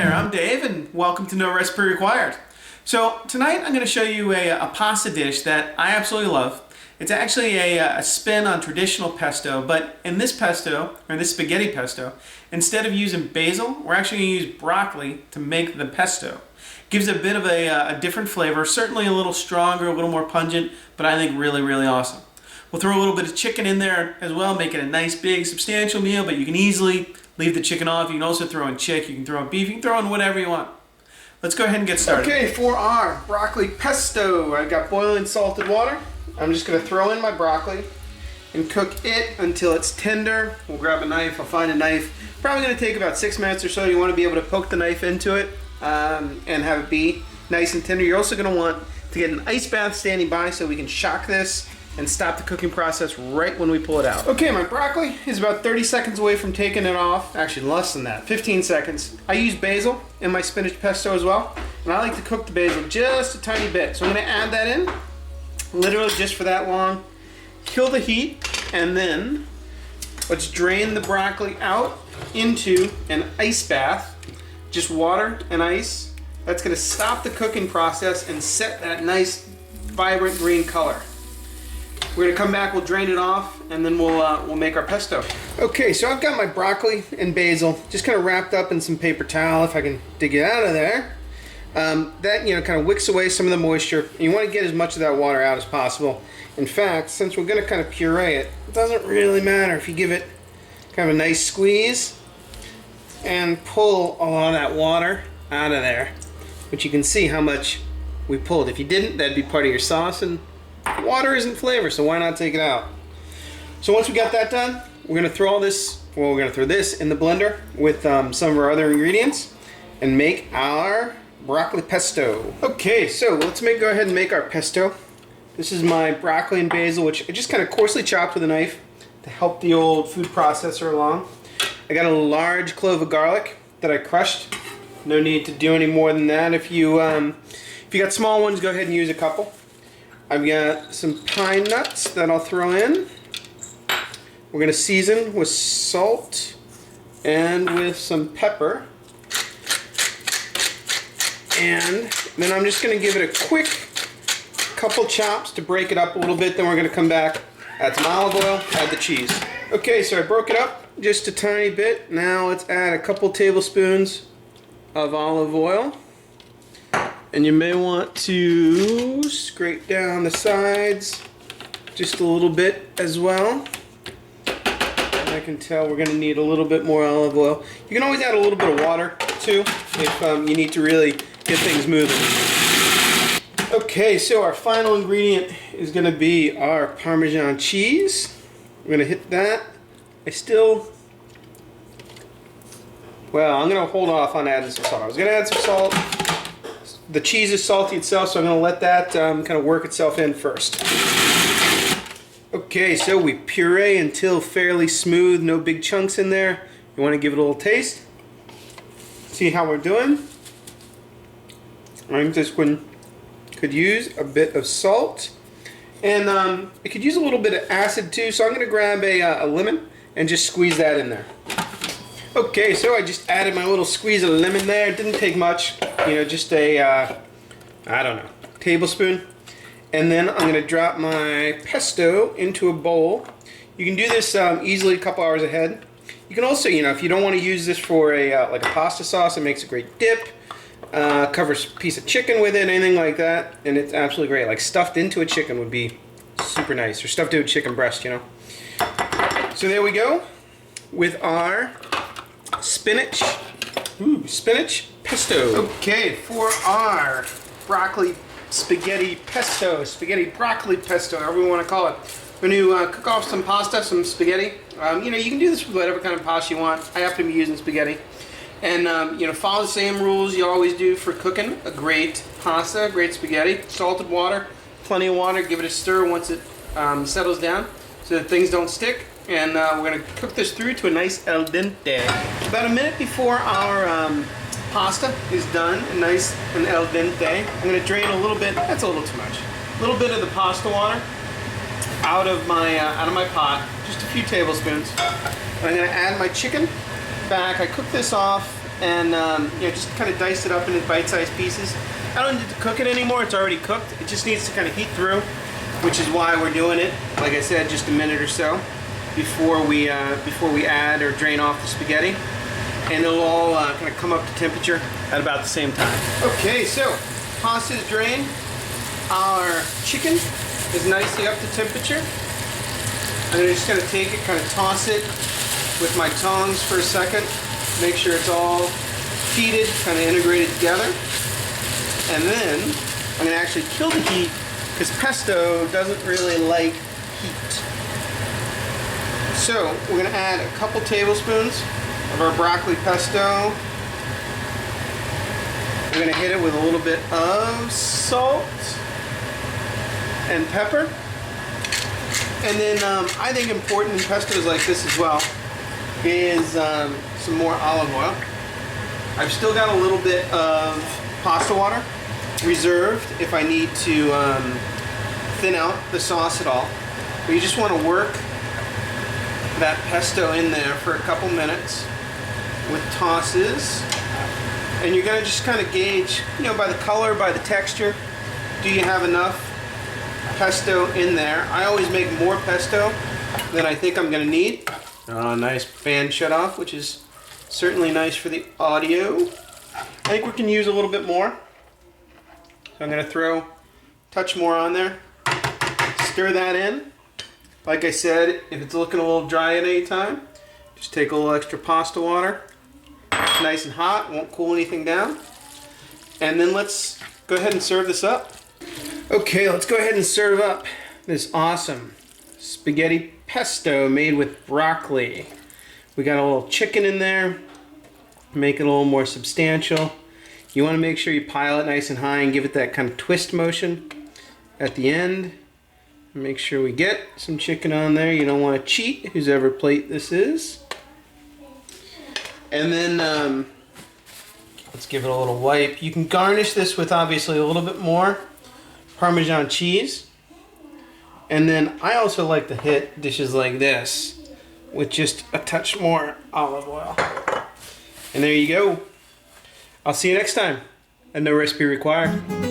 there, I'm Dave and welcome to No Recipe Required. So tonight I'm going to show you a pasta dish that I absolutely love. It's actually a spin on traditional pesto, but in this pesto, or this spaghetti pesto, instead of using basil, we're actually going to use broccoli to make the pesto. Gives it a bit of a different flavor, certainly a little stronger, a little more pungent, but I think really, really awesome. We'll throw a little bit of chicken in there as well, make it a nice, big, substantial meal, but you can easily leave the chicken off. You can also throw in chick, you can throw in beef, you can throw in whatever you want. Let's go ahead and get started. Okay, for our broccoli pesto, I've got boiling salted water. I'm just going to throw in my broccoli and cook it until it's tender. We'll grab a knife, I'll find a knife. Probably going to take about 6 minutes or so. You want to be able to poke the knife into it and have it be nice and tender. You're also going to want to get an ice bath standing by so we can shock this and stop the cooking process right when we pull it out. Okay, my broccoli is about 30 seconds away from taking it off. Actually, less than that, 15 seconds. I use basil in my spinach pesto as well, and I like to cook the basil just a tiny bit. So I'm gonna add that in, literally just for that long. Kill the heat, and then let's drain the broccoli out into an ice bath. Just water and ice. That's gonna stop the cooking process and set that nice, vibrant green color. We're gonna come back, we'll drain it off, and then we'll make our pesto. Okay, so I've got my broccoli and basil just kind of wrapped up in some paper towel, if I can dig it out of there. That, kind of wicks away some of the moisture. You want to get as much of that water out as possible. In fact, since we're gonna kind of puree it, it doesn't really matter if you give it kind of a nice squeeze and pull a lot of that water out of there. But you can see how much we pulled. If you didn't, that'd be part of your sauce, and water isn't flavor, so why not take it out? So once we got that done, we're gonna throw this in the blender with some of our other ingredients and make our broccoli pesto. Okay, so let's go ahead and make our pesto. This is my broccoli and basil, which I just kind of coarsely chopped with a knife to help the old food processor along. I got a large clove of garlic that I crushed. No need to do any more than that. If you got small ones, go ahead and use a couple. I've got some pine nuts that I'll throw in. We're going to season with salt and with some pepper. And then I'm just going to give it a quick couple chops to break it up a little bit. Then we're going to come back, add some olive oil, add the cheese. Okay, so I broke it up just a tiny bit. Now let's add a couple tablespoons of olive oil. And you may want to scrape down the sides just a little bit as well. And I can tell we're going to need a little bit more olive oil. You can always add a little bit of water too if you need to really get things moving. Okay, so our final ingredient is going to be our Parmesan cheese. We're going to hit that. I'm going to hold off on adding some salt. I was going to add some salt. The cheese is salty itself, so I'm going to let that kind of work itself in first. Okay, so we puree until fairly smooth, no big chunks in there. You want to give it a little taste. See how we're doing. I think this one could use a bit of salt. And it could use a little bit of acid too, so I'm going to grab a lemon and just squeeze that in there. Okay, so I just added my little squeeze of lemon there. It didn't take much, just a, tablespoon. And then I'm going to drop my pesto into a bowl. You can do this easily a couple hours ahead. You can also, if you don't want to use this for like a pasta sauce, it makes a great dip. Covers a piece of chicken with it, anything like that, and it's absolutely great. Like stuffed into a chicken would be super nice, or stuffed into a chicken breast, So there we go with our spinach pesto. Okay, for our broccoli spaghetti broccoli pesto, however you want to call it. We're going to cook off some pasta, some spaghetti. You can do this with whatever kind of pasta you want. I happen to be using spaghetti. And follow the same rules you always do for cooking a great pasta, great spaghetti. Salted water, plenty of water. Give it a stir once it settles down so that things don't stick. And we're going to cook this through to a nice al dente. About a minute before our pasta is done, nice and al dente, I'm going to drain a little bit. That's a little too much. A little bit of the pasta water out of my pot, just a few tablespoons. I'm going to add my chicken back. I cooked this off and just kind of dice it up into bite-sized pieces. I don't need to cook it anymore, it's already cooked. It just needs to kind of heat through, which is why we're doing it, like I said, just a minute or so before we add or drain off the spaghetti. And it'll all kind of come up to temperature at about the same time. Okay, so pasta is drained. Our chicken is nicely up to temperature. I'm just going to take it, kind of toss it with my tongs for a second. Make sure it's all heated, kind of integrated together. And then I'm going to actually kill the heat because pesto doesn't really like heat. So we're going to add a couple tablespoons of our broccoli pesto. We're going to hit it with a little bit of salt and pepper. And then I think important in pestos like this as well is some more olive oil. I've still got a little bit of pasta water reserved if I need to thin out the sauce at all. But you just want to work that pesto in there for a couple minutes with tosses. And you're going to just kind of gauge, by the color, by the texture, do you have enough pesto in there? I always make more pesto than I think I'm going to need. Nice fan shut off, which is certainly nice for the audio. I think we can use a little bit more. So I'm going to throw a touch more on there. Stir that in. Like I said, if it's looking a little dry at any time, just take a little extra pasta water. It's nice and hot, won't cool anything down. And then let's go ahead and serve this up. Okay, let's go ahead and serve up this awesome spaghetti pesto made with broccoli. We got a little chicken in there, make it a little more substantial. You want to make sure you pile it nice and high and give it that kind of twist motion at the end. Make sure we get some chicken on there. You don't want to cheat, whoever plate this is. And then let's give it a little wipe. You can garnish this with obviously a little bit more Parmesan cheese. And then I also like to hit dishes like this with just a touch more olive oil. And there you go. I'll see you next time. And no recipe required.